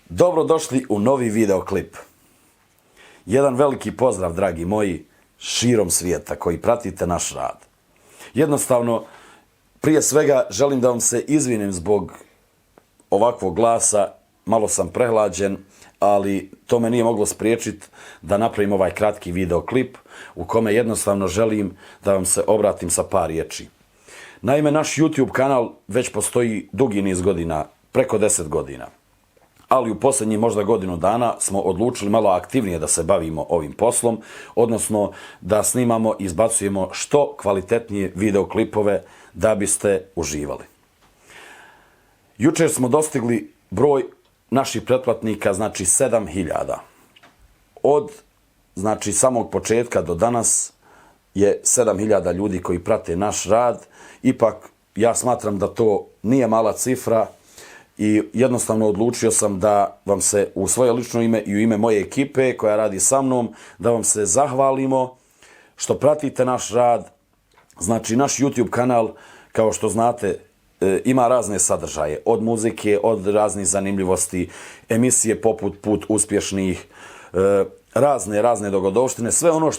Dobrodošli u novi videoklip. Jedan veliki pozdrav, dragi moji, širom svijeta koji pratite naš rad. Jednostavno, prije svega želim da vam se izvinim zbog ovakvog glasa. Malo sam prehlađen, ali to me nije moglo spriječiti da napravim ovaj kratki videoklip u kome jednostavno želim da vam se obratim sa par riječi. Naime, naš YouTube kanal već postoji dugi niz godina, preko 10 godina. Ali u posljednjih možda godinu dana smo odlučili malo aktivnije da se bavimo ovim poslom, odnosno da snimamo i izbacujemo što kvalitetnije videoklipove da biste uživali. Jučer smo dostigli broj naših pretplatnika, znači 7000. Od samog početka do danas je 7000 ljudi koji prate naš rad. Ipak ja smatram da to nije mala cifra i jednostavno odlučio sam da vam se u svoje lično ime i u ime moje ekipe koja radi sa mnom, da vam se zahvalimo što pratite naš rad. Znači, naš YouTube kanal, kao što znate, ima razne sadržaje, od muzike, od raznih zanimljivosti, emisije poput Put uspješnih, razne dogodovštine, sve ono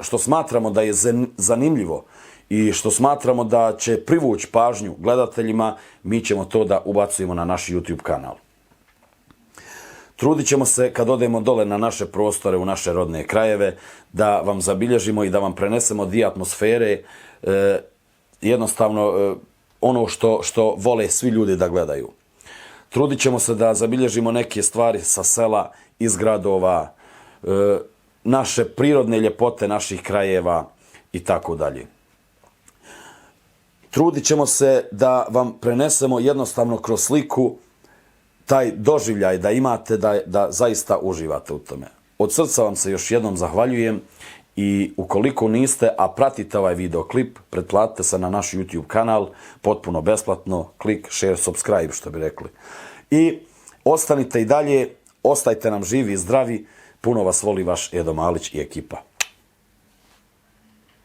što smatramo da je zanimljivo i što smatramo da će privući pažnju gledateljima, mi ćemo to da ubacujemo na naš YouTube kanal. Trudit ćemo se kad odemo dole na naše prostore, u naše rodne krajeve, da vam zabilježimo i da vam prenesemo dio atmosfere, jednostavno ono što vole svi ljudi da gledaju. Trudit ćemo se da zabilježimo neke stvari sa sela, iz gradova, naše prirodne ljepote naših krajeva i tako dalje. Trudit ćemo se da vam prenesemo jednostavno kroz sliku taj doživljaj da imate, da zaista uživate u tome. Od srca vam se još jednom zahvaljujem i ukoliko niste, a pratite ovaj videoklip, pretplatite se na naš YouTube kanal, potpuno besplatno, klik, share, subscribe, što bi rekli. I ostanite i dalje, ostajte nam živi i zdravi, puno vas voli vaš Edo Malić i ekipa.